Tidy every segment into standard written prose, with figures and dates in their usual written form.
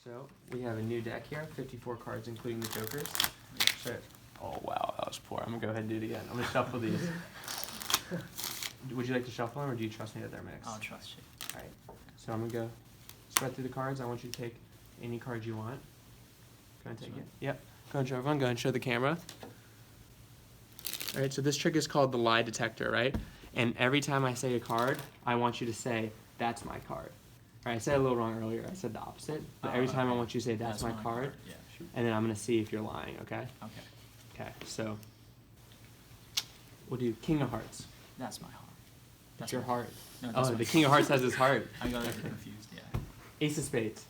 So we have a new deck here, 54 cards including the jokers. Sure. Oh wow, that was poor. I'm gonna go ahead and do it again. I'm gonna shuffle these. Would you like to shuffle them, or do you trust me that they're mixed? I'll trust you. All right. So I'm gonna go spread through the cards. I want you to take any card you want. Go ahead and take it. Yep. Go ahead, show everyone. Go ahead and show the camera. All right. So this trick is called the Lie Detector, right? And every time I say a card, I want you to say, "That's my card." All right. I said a little wrong earlier. I said the opposite. But every time I want you to say, "That's my card," Yeah, sure. and then I'm gonna see if you're lying. Okay. Okay. Okay. So we'll do King of Hearts. That's my heart. That's your heart. No, that's Oh, my the King of Hearts has his heart. I got confused, yeah. Ace of Spades.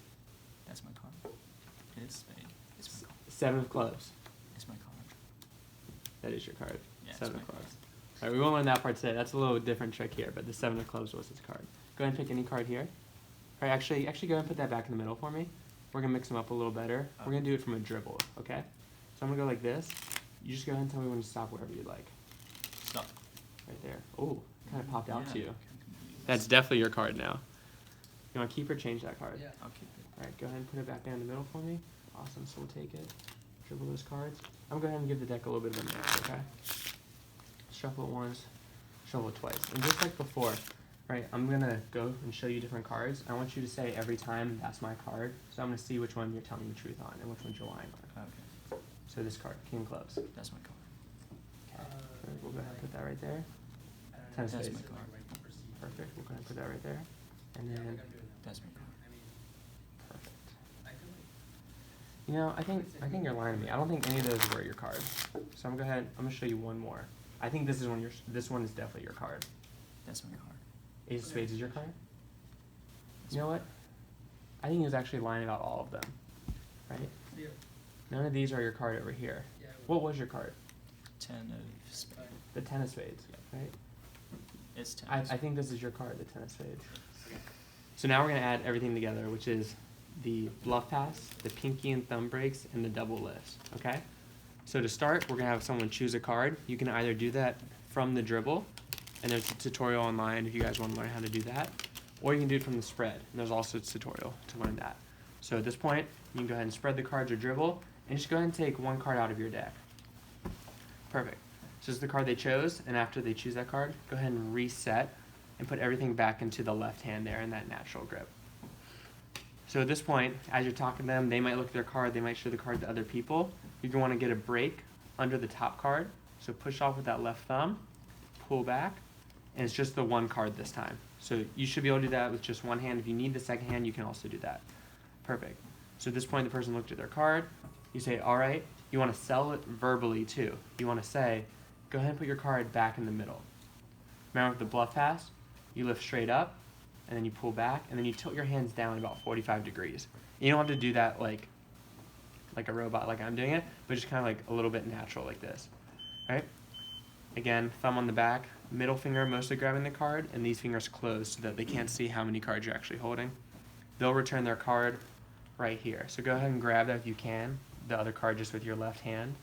That's my card. It is spade. It's my card. Seven of Clubs. It's my card. That is your card. Yeah, it's Seven my of Clubs. card. All right, we won't learn that part today. That's a little different trick here, but the Seven of Clubs was his card. Go ahead and pick any card here. All right, actually go ahead and put that back in the middle for me. We're gonna mix them up a little better. We're gonna do it from a dribble, okay? So I'm gonna go like this. You just go ahead and tell me when to stop wherever you'd like. Stop. Right there. Oh, kind of popped out to you. Okay. That's definitely your card now. You want to keep or change that card? Yeah, I'll keep it. All right, go ahead and put it back down in the middle for me. Awesome, so we'll take it. Dribble those cards. I'm going to go ahead and give the deck a little bit of a mix, okay? Shuffle it once, shuffle it twice. And just like before, right, I'm going to go and show you different cards. I want you to say every time, "That's my card." So I'm going to see which one you're telling the truth on and which ones you're lying on. Okay. So this card, King of Clubs. That's my card. Okay, we'll go ahead and put that right there. Ten of That's Spades. my card. Perfect, we'll go ahead and put that right there. And then, That's my card. perfect. You know, I think you're lying to me. I don't think any of those were your cards. So I'm gonna show you one more. I think this one is definitely your card. That's my card. Ace of Spades is your card? You know what? I think he was actually lying about all of them. Right? Yeah. None of these are your card over here. What was your card? 10 of spades. The Ten of Spades, right? It's 10. I think this is your card, the Ten of Spades. So now we're gonna add everything together, which is the bluff pass, the pinky and thumb breaks, and the double lifts, okay? So to start, we're gonna have someone choose a card. You can either do that from the dribble, and there's a tutorial online if you guys wanna learn how to do that, or you can do it from the spread, and there's also a tutorial to learn that. So at this point, you can go ahead and spread the cards or dribble, and just go ahead and take one card out of your deck. Perfect. So this is the card they chose, and after they choose that card, go ahead and reset and put everything back into the left hand there in that natural grip. So at this point, as you're talking to them, they might look at their card, they might show the card to other people. You're going to want to get a break under the top card. So push off with that left thumb, pull back, and it's just the one card this time. So you should be able to do that with just one hand. If you need the second hand, you can also do that. Perfect. So at this point, the person looked at their card. You say, all right, you want to sell it verbally too. You want to say, go ahead and put your card back in the middle. Remember with the bluff pass, you lift straight up, and then you pull back, and then you tilt your hands down about 45 degrees. You don't have to do that like a robot like I'm doing it, but just kind of like a little bit natural like this, right? Again, thumb on the back, middle finger mostly grabbing the card, and these fingers closed so that they can't see how many cards you're actually holding. They'll return their card right here. So go ahead and grab that if you can, the other card just with your left hand.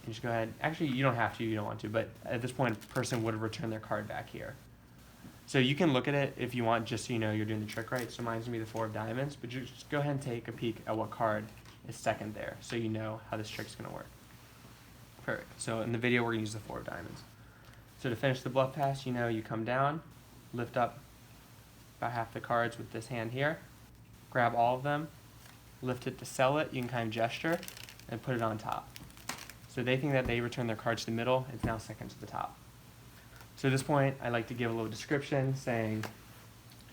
And just go ahead, actually you don't have to, you don't want to, but at this point a person would have returned their card back here. So you can look at it if you want, just so you know you're doing the trick right. So mine's gonna be the 4 of diamonds, but just go ahead and take a peek at what card is second there, so you know how this trick's gonna work. Perfect, so in the video we're gonna use the 4 of diamonds. So to finish the bluff pass, you come down, lift up about half the cards with this hand here, grab all of them, lift it to sell it, you can kind of gesture, and put it on top. So they think that they return their cards to the middle, it's now second to the top. So at this point, I like to give a little description saying,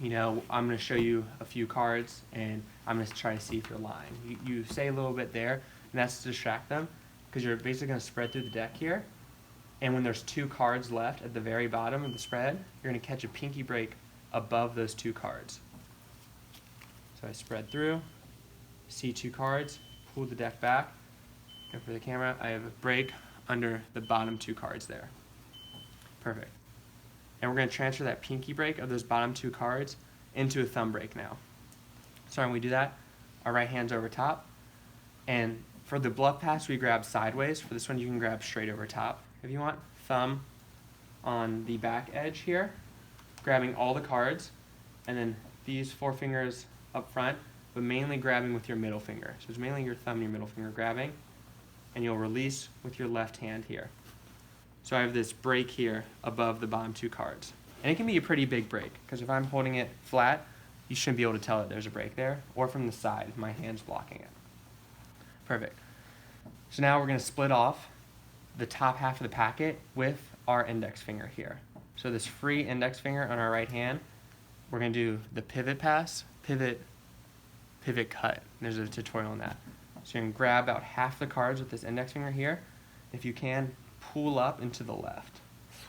I'm going to show you a few cards, and I'm going to try to see if you're lying. You say a little bit there, and that's to distract them, because you're basically going to spread through the deck here, and when there's 2 cards left at the very bottom of the spread, you're going to catch a pinky break above those 2 cards. So I spread through, see 2 cards, pull the deck back, go for the camera, I have a break under the bottom 2 cards there. Perfect. And we're going to transfer that pinky break of those bottom 2 cards into a thumb break now. So when we do that, our right hand's over top. And for the bluff pass, we grab sideways. For this one, you can grab straight over top if you want. Thumb on the back edge here, grabbing all the cards. And then these 4 fingers up front, but mainly grabbing with your middle finger. So it's mainly your thumb and your middle finger grabbing, and you'll release with your left hand here. So I have this break here above the bottom 2 cards. And it can be a pretty big break, because if I'm holding it flat, you shouldn't be able to tell that there's a break there, or from the side if my hand's blocking it. Perfect. So now we're going to split off the top half of the packet with our index finger here. So this free index finger on our right hand, we're going to do the pivot pass, pivot cut. There's a tutorial on that. So you're going to grab about half the cards with this index finger here. If you can, pull up into the left.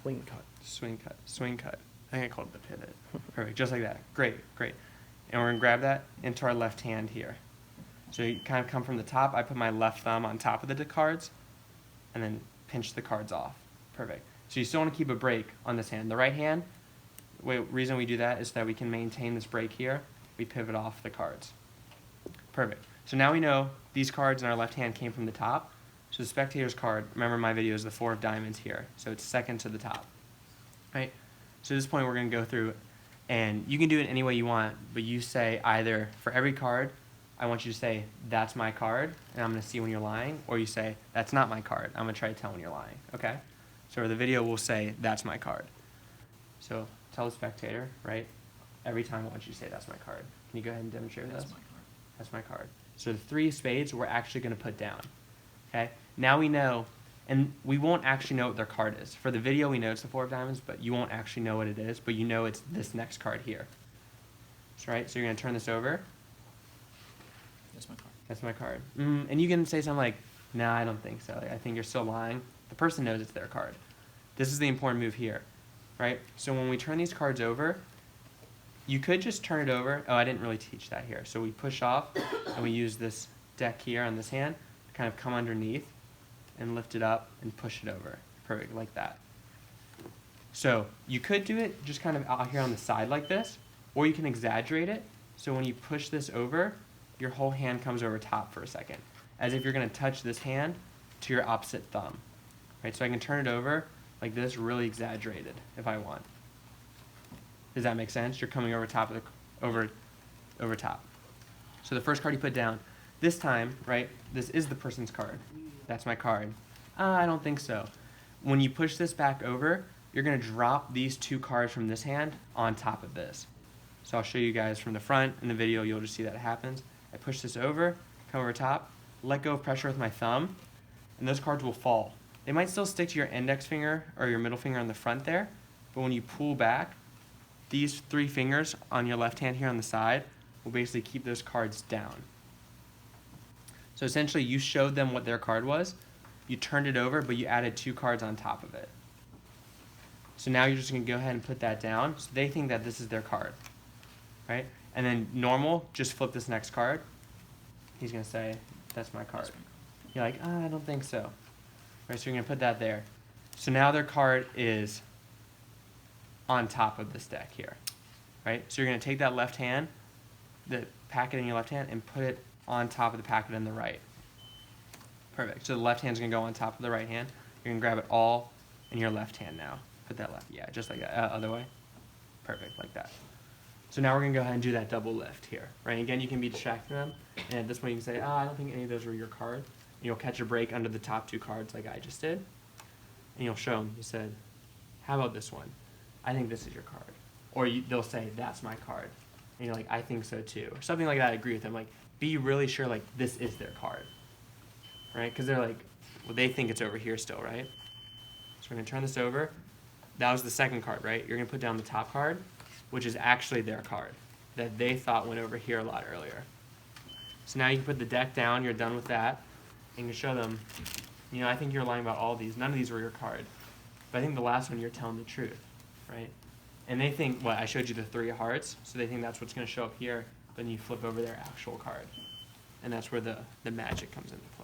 Swing cut. Swing cut, swing cut. I think I called it the pivot. Perfect, just like that. Great, great. And we're going to grab that into our left hand here. So you kind of come from the top. I put my left thumb on top of the cards and then pinch the cards off. Perfect. So you still want to keep a break on this hand. The right hand, the reason we do that is so that we can maintain this break here. We pivot off the cards. Perfect. So now we know these cards in our left hand came from the top. So the spectator's card, remember my video is the 4 of diamonds here. So it's second to the top. Right? So at this point we're going to go through, and you can do it any way you want, but you say either for every card, I want you to say, that's my card, and I'm going to see when you're lying, or you say, that's not my card. I'm going to try to tell when you're lying. Okay? So for the video, we'll say, that's my card. So tell the spectator, right? Every time I want you to say, that's my card. Can you go ahead and demonstrate with us? That's my card. That's my card. So the 3 of spades, we're actually going to put down. Okay? Now we know, and we won't actually know what their card is. For the video, we know it's the 4 of diamonds, but you won't actually know what it is, but you know it's this next card here. So, right? So you're going to turn this over. That's my card. That's my card. And you can say something like, nah, I don't think so. I think you're still lying. The person knows it's their card. This is the important move here, right? So when we turn these cards over, you could just turn it over. Oh, I didn't really teach that here. So we push off, and we use this deck here on this hand to kind of come underneath and lift it up and push it over. Perfect, like that. So you could do it just kind of out here on the side like this, or you can exaggerate it. So when you push this over, your whole hand comes over top for a second, as if you're going to touch this hand to your opposite thumb. Right? So I can turn it over like this, really exaggerated if I want. Does that make sense? You're coming over top of the over top. So the first card you put down, this time, right? This is the person's card. That's my card. I don't think so. When you push this back over, you're going to drop these 2 cards from this hand on top of this. So I'll show you guys from the front. In the video, you'll just see that it happens. I push this over, come over top, let go of pressure with my thumb, and those cards will fall. They might still stick to your index finger or your middle finger on the front there, but when you pull back, these 3 fingers on your left hand here on the side will basically keep those cards down. So essentially, you showed them what their card was, you turned it over, but you added 2 cards on top of it. So now you're just going to go ahead and put that down, so they think that this is their card, right? And then normal, just flip this next card. He's going to say, that's my card. You're like, I don't think so. Right, so you're going to put that there. So now their card is on top of this deck here. Right? So you're going to take that left hand, the packet in your left hand, and put it on top of the packet in the right. Perfect. So the left hand's going to go on top of the right hand. You're going to grab it all in your left hand now. Put that left. Yeah, just like that. Other way. Perfect, like that. So now we're going to go ahead and do that double lift here, right? Again, you can be distracting them, and at this point you can say, I don't think any of those were your card. And you'll catch a break under the top 2 cards like I just did, and you'll show them. You said, how about this one? I think this is your card. Or they'll say, that's my card. And you're like, I think so too. Or something like that, I agree with them. Like, be really sure, like, this is their card, right? Because they're like, well, they think it's over here still, right? So we're going to turn this over. That was the second card, right? You're going to put down the top card, which is actually their card that they thought went over here a lot earlier. So now you can put the deck down, you're done with that, and you can show them, I think you're lying about all these. None of these were your card. But I think the last one, you're telling the truth, right? And they think, I showed you the 3 of hearts, so they think that's what's going to show up here, but then you flip over their actual card. And that's where the magic comes into play.